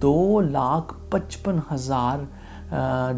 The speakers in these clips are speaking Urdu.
2,55,000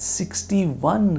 61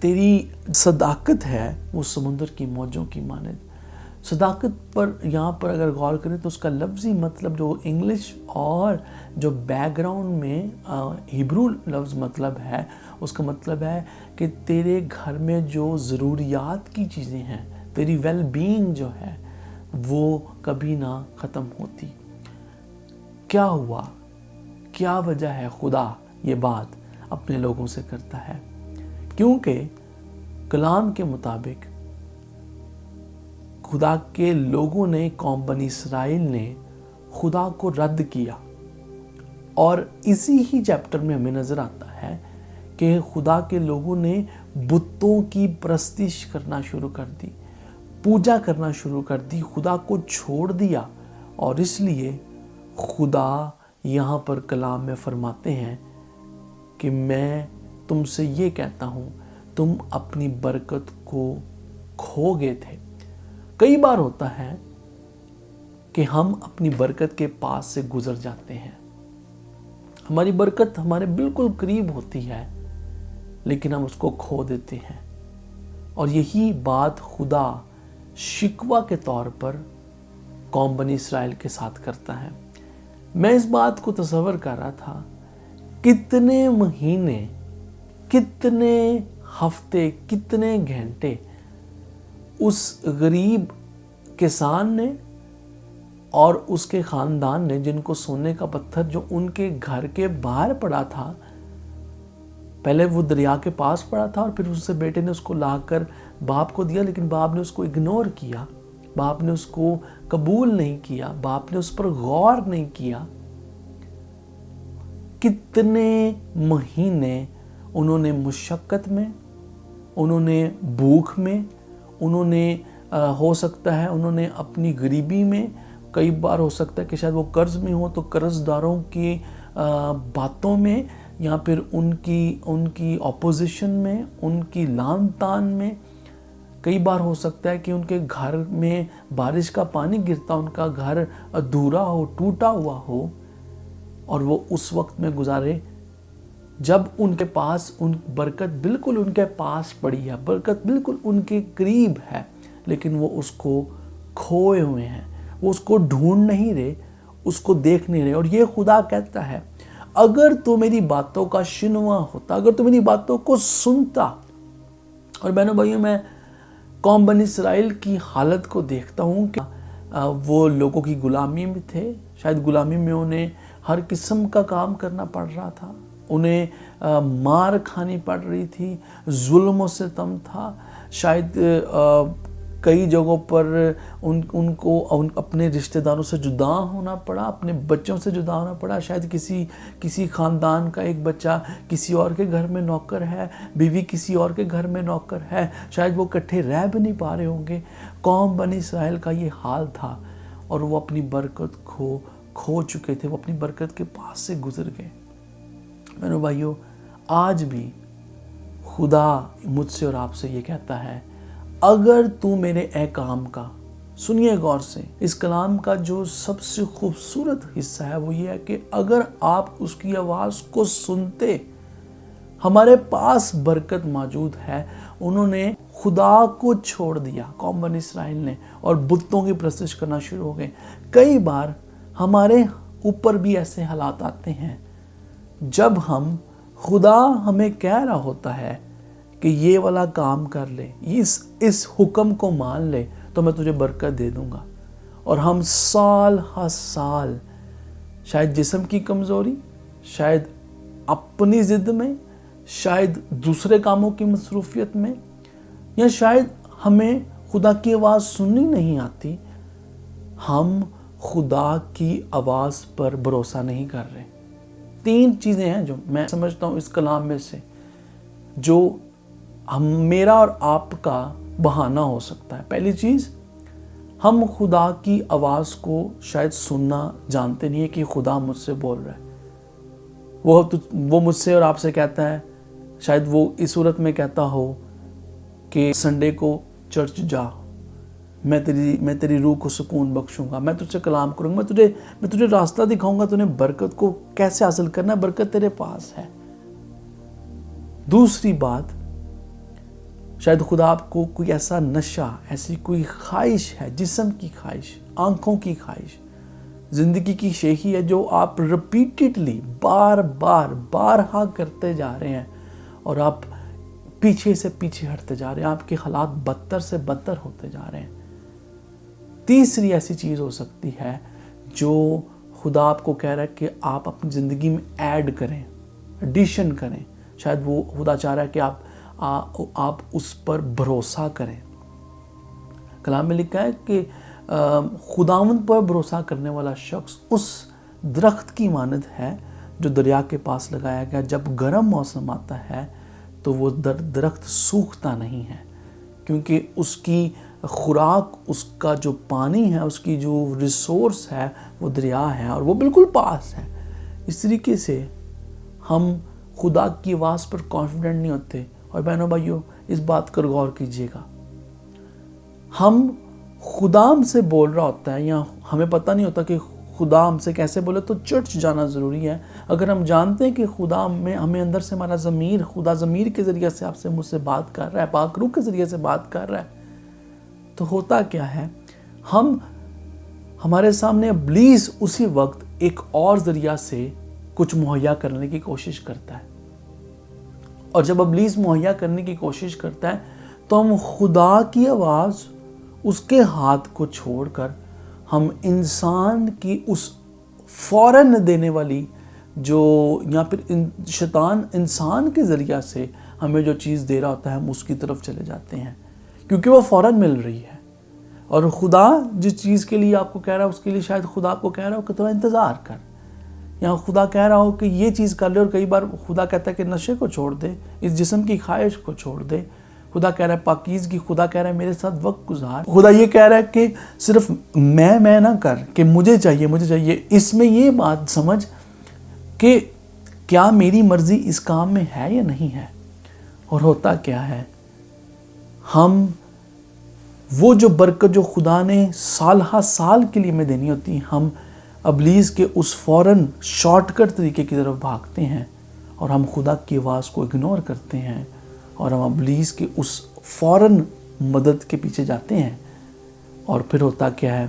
تیری صداقت ہے وہ سمندر کی موجوں کی مانند۔ صداقت پر یہاں پر اگر غور کریں تو اس کا لفظی مطلب جو انگلش اور جو بیک گراؤنڈ میں ہیبرو لفظ مطلب ہے، اس کا مطلب ہے کہ تیرے گھر میں جو ضروریات کی چیزیں ہیں، تیری ویل بینگ جو ہے وہ کبھی نہ ختم ہوتی۔ کیا ہوا؟ کیا وجہ ہے خدا یہ بات اپنے لوگوں سے کرتا ہے؟ کیونکہ کلام کے مطابق خدا کے لوگوں نے، قوم بنی اسرائیل نے خدا کو رد کیا، اور اسی ہی چیپٹر میں ہمیں نظر آتا ہے کہ خدا کے لوگوں نے بتوں کی پرستش کرنا شروع کر دی، پوجا کرنا شروع کر دی، خدا کو چھوڑ دیا۔ اور اس لیے خدا یہاں پر کلام میں فرماتے ہیں کہ میں تم سے یہ کہتا ہوں، تم اپنی برکت کو کھو گئے تھے۔ کئی بار ہوتا ہے کہ ہم اپنی برکت کے پاس سے گزر جاتے ہیں، ہماری برکت ہمارے بالکل قریب ہوتی ہے لیکن ہم اس کو کھو دیتے ہیں، اور یہی بات خدا شکوہ کے طور پر قوم بنی اسرائیل کے ساتھ کرتا ہے۔ میں اس بات کو تصور کر رہا تھا، کتنے مہینے، کتنے ہفتے، کتنے گھنٹے اس غریب کسان نے اور اس کے خاندان نے، جن کو سونے کا پتھر جو ان کے گھر کے باہر پڑا تھا، پہلے وہ دریا کے پاس پڑا تھا اور پھر اس سے بیٹے نے اس کو لا کر باپ کو دیا، لیکن باپ نے اس کو اگنور کیا، باپ نے اس کو قبول نہیں کیا، باپ نے اس پر غور نہیں کیا۔ کتنے مہینے انہوں نے مشقت میں، انہوں نے بھوک میں، انہوں نے ہو سکتا ہے انہوں نے اپنی غریبی میں، کئی بار ہو سکتا ہے کہ شاید وہ قرض میں ہو تو قرض داروں کی باتوں میں، یا پھر ان کی اپوزیشن میں، ان کی لان تان میں، کئی بار ہو سکتا ہے کہ ان کے گھر میں بارش کا پانی گرتا، ان کا گھر ادھورا ہو، ٹوٹا ہوا ہو، اور وہ اس وقت میں گزارے جب ان کے پاس برکت بالکل ان کے پاس پڑی ہے، برکت بالکل ان کے قریب ہے، لیکن وہ اس کو کھوئے ہوئے ہیں، وہ اس کو ڈھونڈ نہیں رہے، اس کو دیکھ نہیں رہے۔ اور یہ خدا کہتا ہے، اگر تو میری باتوں کا شنوا ہوتا، اگر تو میری باتوں کو سنتا۔ اور بہنوں بھائیوں، میں قوم بنی اسرائیل کی حالت کو دیکھتا ہوں کہ وہ لوگوں کی غلامی میں تھے، شاید غلامی میں انہیں ہر قسم کا کام کرنا پڑ رہا تھا، انہیں مار کھانی پڑ رہی تھی، ظلم و ستم تھا، شاید کئی جگہوں پر ان کو اپنے رشتہ داروں سے جدا ہونا پڑا، اپنے بچوں سے جدا ہونا پڑا، شاید کسی خاندان کا ایک بچہ کسی اور کے گھر میں نوکر ہے، بیوی کسی اور کے گھر میں نوکر ہے، شاید وہ اکٹھے رہ بھی نہیں پا رہے ہوں گے۔ قوم بنی اسرائیل کا یہ حال تھا، اور وہ اپنی برکت کھو چکے تھے، وہ اپنی برکت کے پاس سے گزر گئے۔ میرے بھائیو، آج بھی خدا مجھ سے اور آپ سے یہ کہتا ہے، اگر تو میرے احکام کا، سنیے غور سے، اس کلام کا جو سب سے خوبصورت حصہ ہے وہ یہ ہے کہ اگر آپ اس کی آواز کو سنتے، ہمارے پاس برکت موجود ہے۔ انہوں نے خدا کو چھوڑ دیا، قوم بنی اسرائیل نے، اور بتوں کی پرستش کرنا شروع ہو گئے۔ کئی بار ہمارے اوپر بھی ایسے حالات آتے ہیں جب خدا ہمیں کہہ رہا ہوتا ہے کہ یہ والا کام کر لے، اس حکم کو مان لے تو میں تجھے برکت دے دوں گا، اور ہم سال ہر سال شاید جسم کی کمزوری، شاید اپنی ضد میں، شاید دوسرے کاموں کی مصروفیت میں، یا شاید ہمیں خدا کی آواز سننی نہیں آتی، ہم خدا کی آواز پر بھروسہ نہیں کر رہے۔ 3 چیزیں ہیں جو میں سمجھتا ہوں اس کلام میں سے، جو میرا اور آپ کا بہانہ ہو سکتا ہے۔ پہلی چیز، ہم خدا کی آواز کو شاید سننا جانتے نہیں ہے کہ خدا مجھ سے بول رہا ہے۔ وہ مجھ سے اور آپ سے کہتا ہے، شاید وہ اس صورت میں کہتا ہو کہ سنڈے کو چرچ جا، میں تیری روح کو سکون بخشوں گا، میں تجھ سے کلام کروں گا، میں تجھے راستہ دکھاؤں گا، تُونے برکت کو کیسے حاصل کرنا ہے، برکت تیرے پاس ہے۔ دوسری بات، شاید خدا آپ کو کوئی ایسا نشہ، ایسی کوئی خواہش ہے، جسم کی خواہش، آنکھوں کی خواہش، زندگی کی شیخی ہے جو آپ ریپیٹڈلی بارہا کرتے جا رہے ہیں، اور آپ پیچھے سے پیچھے ہٹتے جا رہے ہیں، آپ کے حالات بدتر سے بدتر ہوتے جا رہے ہیں۔ تیسری ایسی چیز ہو سکتی ہے جو خدا آپ کو کہہ رہا ہے کہ آپ اپنی زندگی میں ایڈ کریں، ایڈیشن کریں۔ شاید وہ خدا چاہ رہا ہے کہ آپ اس پر بھروسہ کریں۔ کلام میں لکھا ہے کہ خداوند پر بھروسہ کرنے والا شخص اس درخت کی مانند ہے جو دریا کے پاس لگایا گیا، جب گرم موسم آتا ہے تو وہ درخت سوکھتا نہیں ہے، کیونکہ اس کی خوراک، اس کا جو پانی ہے، اس کی جو ریسورس ہے وہ دریا ہے اور وہ بالکل پاس ہے۔ اس طریقے سے ہم خدا کی آواز پر کانفیڈنٹ نہیں ہوتے۔ اور بہنوں بھائیوں، اس بات پر غور کیجیے گا، ہم خدا ہم سے بول رہا ہوتا ہے یا ہمیں پتہ نہیں ہوتا کہ خدا ہم سے کیسے بولے، تو چرچ جانا ضروری ہے۔ اگر ہم جانتے ہیں کہ خدا ہمیں اندر سے، ہمارا ضمیر، خدا ضمیر کے ذریعے سے آپ سے، مجھ سے بات کر رہا ہے، پاک روح کے ذریعے سے بات کر رہا ہے، تو ہوتا کیا ہے، ہمارے سامنے ابلیس اسی وقت ایک اور ذریعہ سے کچھ مہیا کرنے کی کوشش کرتا ہے، اور جب ابلیس مہیا کرنے کی کوشش کرتا ہے تو ہم خدا کی آواز، اس کے ہاتھ کو چھوڑ کر ہم انسان کی اس فوراً دینے والی جو، یا پھر شیطان انسان کے ذریعہ سے ہمیں جو چیز دے رہا ہوتا ہے، ہم اس کی طرف چلے جاتے ہیں کیونکہ وہ فوراً مل رہی ہے۔ اور خدا جس چیز کے لیے آپ کو کہہ رہا ہے، اس کے لیے شاید خدا آپ کو کہہ رہا ہو کہ تھوڑا انتظار کر، یا خدا کہہ رہا ہو کہ یہ چیز کر لے، اور کئی بار خدا کہتا ہے کہ نشے کو چھوڑ دے، اس جسم کی خواہش کو چھوڑ دے۔ خدا کہہ رہا ہے پاکیزگی، خدا کہہ رہا ہے میرے ساتھ وقت گزار، خدا یہ کہہ رہا ہے کہ صرف میں نہ کر کہ مجھے چاہیے۔ اس میں یہ بات سمجھ کہ کیا میری مرضی اس کام میں ہے یا نہیں ہے۔ اور ہوتا کیا ہے، ہم وہ جو برکت جو خدا نے سال کے لیے میں دینی ہوتی، ہم ابلیس کے اس فوراً شارٹ کٹ طریقے کی طرف بھاگتے ہیں، اور ہم خدا کی آواز کو اگنور کرتے ہیں، اور ہم ابلیس کے اس فوراً مدد کے پیچھے جاتے ہیں۔ اور پھر ہوتا کیا ہے،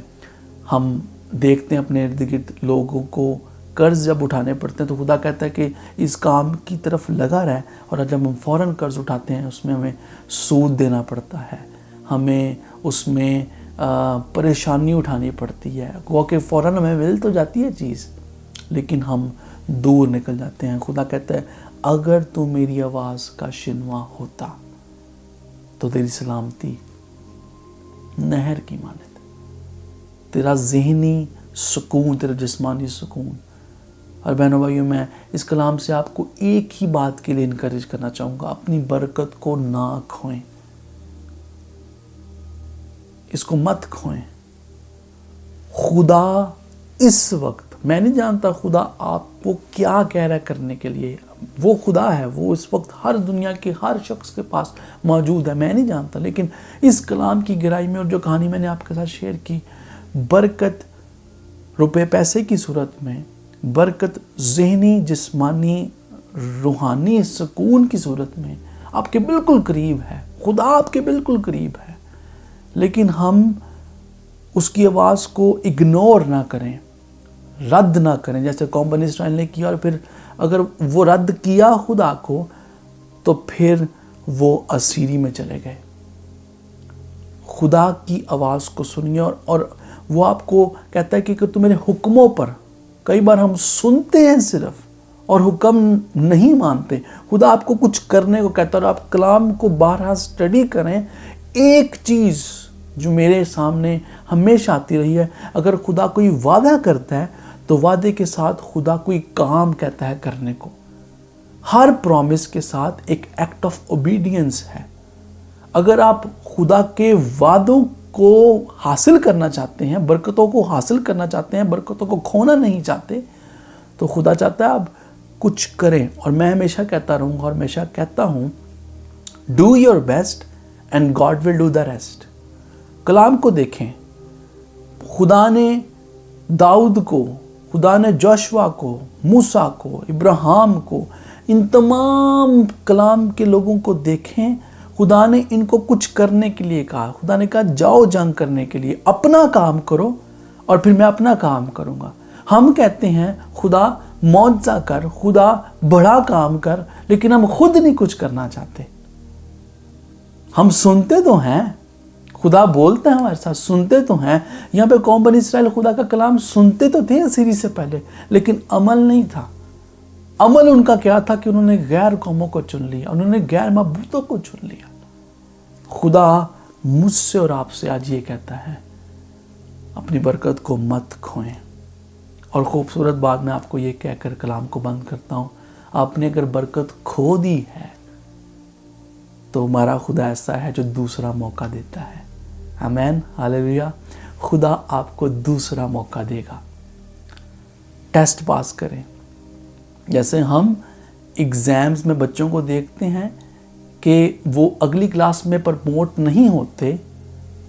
ہم دیکھتے ہیں اپنے ارد گرد لوگوں کو قرض جب اٹھانے پڑتے ہیں تو خدا کہتا ہے کہ اس کام کی طرف لگا رہے، اور جب ہم فوراً قرض اٹھاتے ہیں اس میں ہمیں سود دینا پڑتا ہے، ہمیں اس میں پریشانی اٹھانی پڑتی ہے، وہ کہ فوراً ہمیں مل تو جاتی ہے چیز لیکن ہم دور نکل جاتے ہیں۔ خدا کہتا ہے اگر تو میری آواز کا شنوا ہوتا تو تیری سلامتی نہر کی مانند، تیرا ذہنی سکون، تیرا جسمانی سکون۔ اور بہنوں بھائیوں، میں اس کلام سے آپ کو ایک ہی بات کے لیے انکریج کرنا چاہوں گا، اپنی برکت کو نہ کھوئیں، اس کو مت کھوئیں۔ خدا اس وقت، میں نہیں جانتا خدا آپ کو کیا کہہ رہا ہے کرنے کے لیے، وہ خدا ہے، وہ اس وقت ہر دنیا کے ہر شخص کے پاس موجود ہے، میں نہیں جانتا، لیکن اس کلام کی گہرائی میں اور جو کہانی میں نے آپ کے ساتھ شیئر کی، برکت روپے پیسے کی صورت میں، برکت ذہنی، جسمانی، روحانی سکون کی صورت میں آپ کے بالکل قریب ہے، خدا آپ کے بالکل قریب ہے، لیکن ہم اس کی آواز کو اگنور نہ کریں، رد نہ کریں جیسے قوم بنی اسرائیل نے کیا، اور پھر اگر وہ رد کیا خدا کو تو پھر وہ اسیری میں چلے گئے۔ خدا کی آواز کو سنیے، اور وہ آپ کو کہتا ہے کہ تم میرے حکموں پر، کئی بار ہم سنتے ہیں صرف اور حکم نہیں مانتے۔ خدا آپ کو کچھ کرنے کو کہتا ہے، اور آپ کلام کو بارہا سٹڈی کریں۔ ایک چیز جو میرے سامنے ہمیشہ آتی رہی ہے، اگر خدا کوئی وعدہ کرتا ہے تو وعدے کے ساتھ خدا کوئی کام کہتا ہے کرنے کو، ہر پرومس کے ساتھ ایک ایکٹ آف اوبیڈینس ہے۔ اگر آپ خدا کے وعدوں کو حاصل کرنا چاہتے ہیں، برکتوں کو حاصل کرنا چاہتے ہیں، برکتوں کو کھونا نہیں چاہتے، تو خدا چاہتا ہے آپ کچھ کریں۔ اور میں ہمیشہ کہتا رہوں گا اور ہمیشہ کہتا ہوں، do your best and God will do the rest. کلام کو دیکھیں، خدا نے داؤد کو، خدا نے جوشوا کو، موسیٰ کو، ابراہیم کو، ان تمام کلام کے لوگوں کو دیکھیں، خدا نے ان کو کچھ کرنے کے لیے کہا. خدا نے کہا جاؤ جنگ کرنے کے لیے, اپنا کام کرو اور پھر میں اپنا کام کروں گا. ہم کہتے ہیں خدا معجزہ کر, خدا بڑا کام کر, لیکن ہم خود نہیں کچھ کرنا چاہتے. ہم سنتے تو ہیں, خدا بولتا ہے ہمارے ساتھ, سنتے تو ہیں. یہاں پہ قوم بنی اسرائیل خدا کا کلام سنتے تو تھے اسیری سے پہلے, لیکن عمل نہیں تھا. عمل ان کا کیا تھا کہ انہوں نے غیر قوموں کو چن لیا, انہوں نے غیر معبودوں کو چن لیا. خدا مجھ سے اور آپ سے آج یہ کہتا ہے, اپنی برکت کو مت کھوئیں. اور خوبصورت بات میں آپ کو یہ کہہ کر کلام کو بند کرتا ہوں, آپ نے اگر برکت کھو دی ہے تو ہمارا خدا ایسا ہے جو دوسرا موقع دیتا ہے. آمین, ہاللیلویہ. خدا آپ کو دوسرا موقع دے گا. ٹیسٹ پاس کریں. جیسے ہم ایگزامز میں بچوں کو دیکھتے ہیں کہ وہ اگلی کلاس میں پرموٹ نہیں ہوتے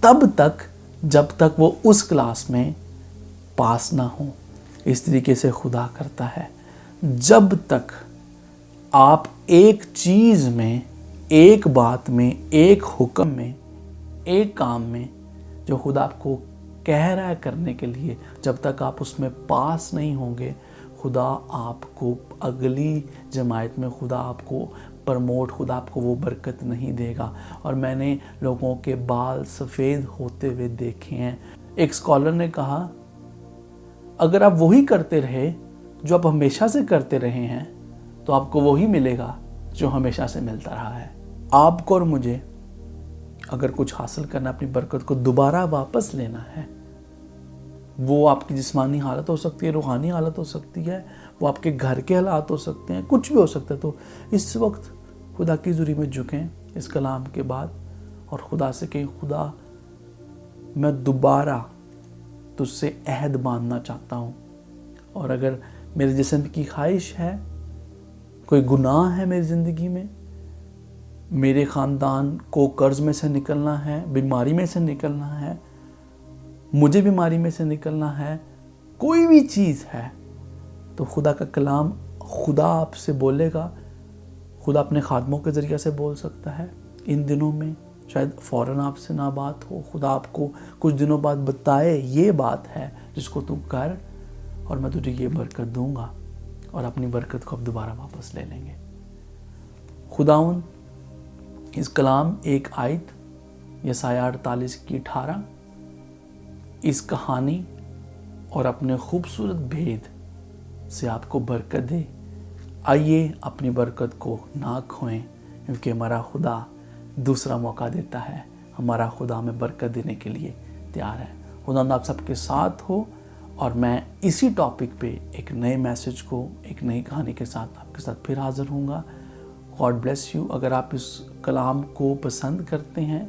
تب تک جب تک وہ اس کلاس میں پاس نہ ہوں. اس طریقے سے خدا کرتا ہے. جب تک آپ ایک چیز میں, ایک بات میں, ایک حکم میں, ایک کام میں جو خدا آپ کو کہہ رہا ہے کرنے کے لیے, جب تک آپ اس میں پاس نہیں ہوں گے, خدا آپ کو اگلی جماعت میں خدا آپ کو پرموٹ, خدا آپ کو وہ برکت نہیں دے گا. اور میں نے لوگوں کے بال سفید ہوتے ہوئے دیکھے ہیں. ایک اسکالر نے کہا اگر آپ وہی کرتے رہے جو آپ ہمیشہ سے کرتے رہے ہیں تو آپ کو وہی ملے گا جو ہمیشہ سے ملتا رہا ہے. آپ کو اور مجھے اگر کچھ حاصل کرنا, اپنی برکت کو دوبارہ واپس لینا ہے, وہ آپ کی جسمانی حالت ہو سکتی ہے, روحانی حالت ہو سکتی ہے, وہ آپ کے گھر کے حالات ہو سکتے ہیں, کچھ بھی ہو سکتا ہے. تو اس وقت خدا کی حضوری میں جھکیں اس کلام کے بعد اور خدا سے کہیں, خدا میں دوبارہ تجھ سے عہد باندھنا چاہتا ہوں, اور اگر میرے جسم کی خواہش ہے, کوئی گناہ ہے میری زندگی میں, میرے خاندان کو قرض میں سے نکلنا ہے, بیماری میں سے نکلنا ہے, مجھے بیماری میں سے نکلنا ہے, کوئی بھی چیز ہے, تو خدا کا کلام خدا آپ سے بولے گا. خدا اپنے خادموں کے ذریعے سے بول سکتا ہے ان دنوں میں, شاید فوراً آپ سے نہ بات ہو, خدا آپ کو کچھ دنوں بعد بتائے یہ بات ہے جس کو تو کر اور میں تجھے یہ برکت دوں گا, اور اپنی برکت کو اب دوبارہ واپس لے لیں گے. خداوند اس کلام ایک آیت یسایہ 48:18 اس کہانی اور اپنے خوبصورت بھید سے آپ کو برکت دے. آئیے اپنی برکت کو نہ کھوئیں, کیونکہ ہمارا خدا دوسرا موقع دیتا ہے. ہمارا خدا ہمیں برکت دینے کے لیے تیار ہے. خدا آپ سب کے ساتھ ہو, اور میں اسی ٹاپک پہ ایک نئے میسج کو, ایک نئی کہانی کے ساتھ آپ کے ساتھ پھر حاضر ہوں گا. God bless you. اگر آپ اس کلام کو پسند کرتے ہیں,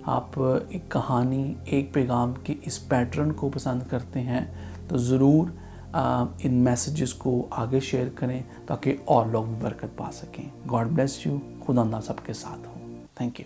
آپ ایک کہانی, ایک پیغام کے اس پیٹرن کو پسند کرتے ہیں, تو ضرور ان میسیجز کو آگے شیئر کریں تاکہ اور لوگ بھی برکت پا سکیں. God bless you. خدا سب کے ساتھ ہو. Thank you.